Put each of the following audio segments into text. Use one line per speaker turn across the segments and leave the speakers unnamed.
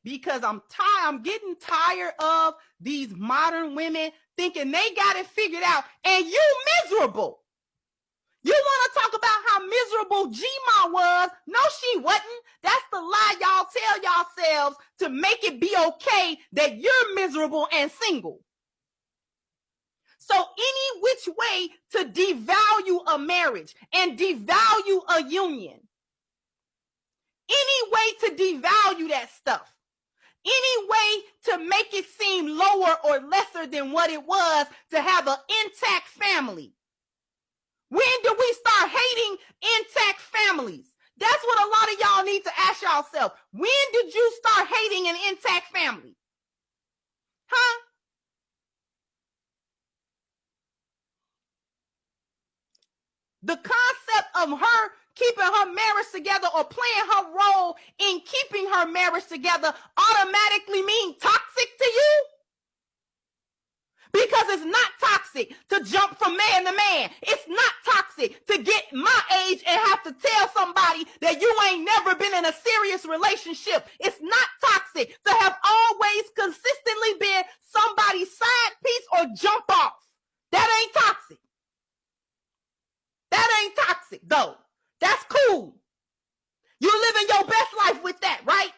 because I'm getting tired of these modern women thinking they got it figured out and you miserable. You want to talk about how miserable Gma was? No, she wasn't. That's the lie y'all tell yourselves to make it be okay that you're miserable and single. So any which way to devalue a marriage and devalue a union, any way to devalue that stuff, any way to make it seem lower or lesser than what it was to have an intact family. When did we start hating intact families? That's what a lot of y'all need to ask yourself. When did you start hating an intact family? Huh? The concept of her keeping her marriage together or playing her role in keeping her marriage together automatically mean toxic to you? Because it's not toxic to jump from man to man. It's not toxic to get my age and have to tell somebody that you ain't never been in a serious relationship. It's not toxic to have always consistently been somebody's side piece or jump off. That ain't toxic. That ain't toxic, though. That's cool. You living your best life with that, right?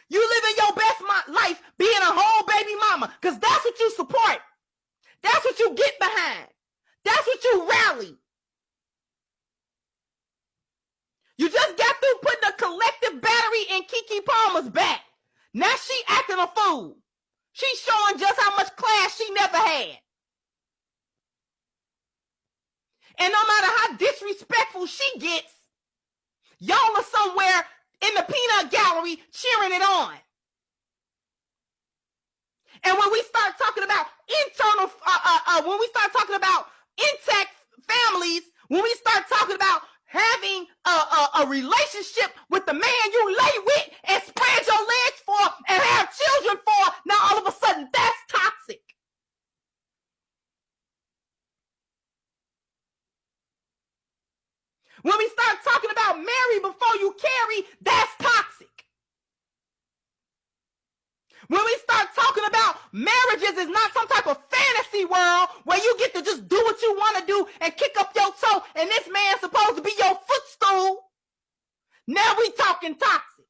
You living your best life being a whole baby mama, because that's what you support. That's what you get behind. That's what you rally. You just got through putting a collective battery in Keke Palmer's back. Now she acting a fool. She's showing just how much class she never had. And no matter how disrespectful she gets, y'all are somewhere in the peanut gallery cheering it on. And when we start talking about when we start talking about intact families, when we start talking about having a relationship with the man you lay with and spread your legs for and have children for, now all of a sudden that's toxic. When we start talking about marry before you carry, that's toxic. When we start talking about marriages is not some type of fantasy world where you get to just do what you want to do and kick up your toe and this man's supposed to be your footstool, now we talking toxic.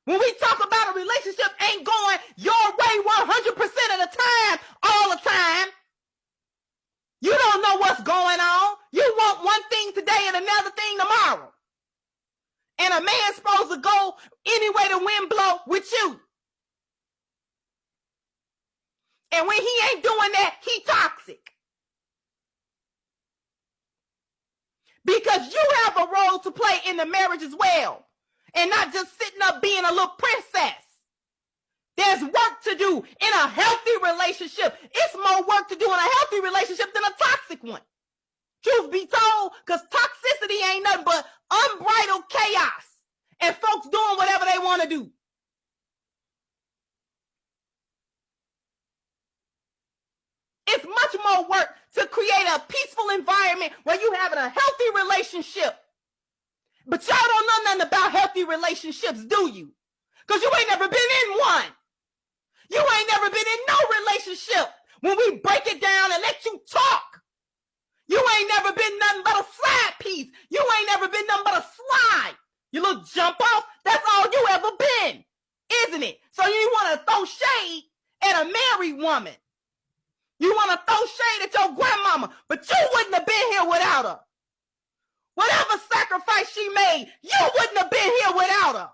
When we talk about a relationship ain't going your way 100% of the time, all the time, you don't know what's going on. You want one thing today and another thing tomorrow. And a man's supposed to go any way the wind blow with you. And when he ain't doing that, he toxic. Because you have a role to play in the marriage as well. And not just sitting up being a little princess. There's work to do in a healthy relationship. It's more work to do in a healthy relationship than a toxic one. Truth be told, because toxicity ain't nothing but unbridled chaos and folks doing whatever they want to do. It's much more work to create a peaceful environment where you having a healthy relationship. But y'all don't know nothing about healthy relationships, do you? Because you ain't never been in one. You ain't never been in no relationship when we break it down and let you talk. You ain't never been nothing but a side piece. You ain't never been nothing but a slide. You little jump off, that's all you ever been, isn't it? So you want to throw shade at a married woman. You want to throw shade at your grandmama, but you wouldn't have been here without her. Whatever sacrifice she made, you wouldn't have been here without her.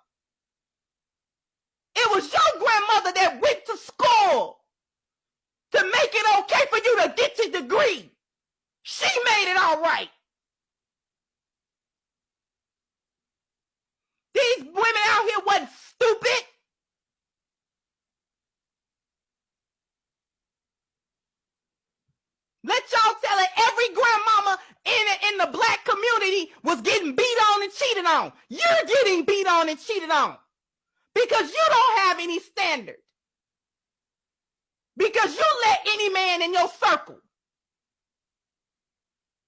It was your grandmother that went to school to make it okay for you to get your degree. She made it all right. These women out here wasn't stupid. Let y'all tell it, every grandmama in the black community was getting beat on and cheated on. You're getting beat on and cheated on because you don't have any standard. Because you let any man in your circle.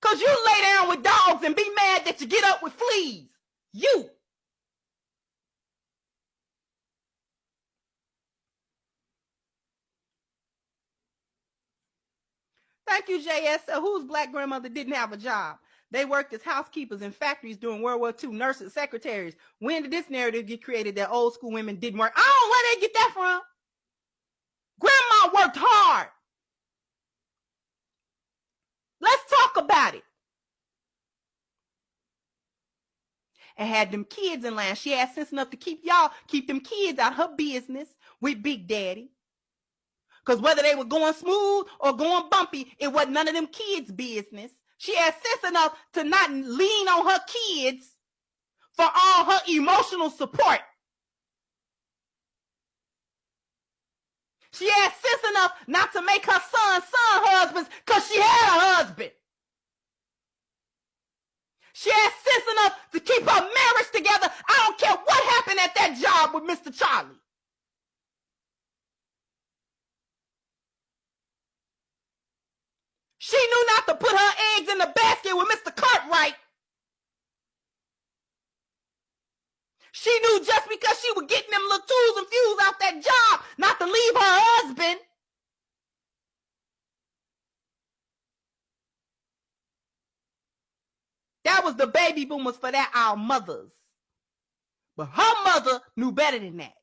Because you lay down with dogs and be mad that you get up with fleas. You. Thank you, JS. Whose black grandmother didn't have a job? They worked as housekeepers in factories during World War II, nurses, secretaries. When did this narrative get created that old school women didn't work? I don't know where they get that from. Grandma worked hard. Let's talk about it. And had them kids in line. She had sense enough to keep them kids out her business with Big Daddy. Because whether they were going smooth or going bumpy, it wasn't none of them kids' business. She had sense enough to not lean on her kids for all her emotional support. She had sense enough not to make her son husbands because she had a husband. She had sense enough to keep her marriage together. I don't care what happened at that job with Mr. Charlie. She knew not to put her eggs in the basket with Mr. Cartwright. She knew just because she was getting them little tools and fuse out that job not to leave her husband. That was the baby boomers for that, our mothers. But her mother knew better than that.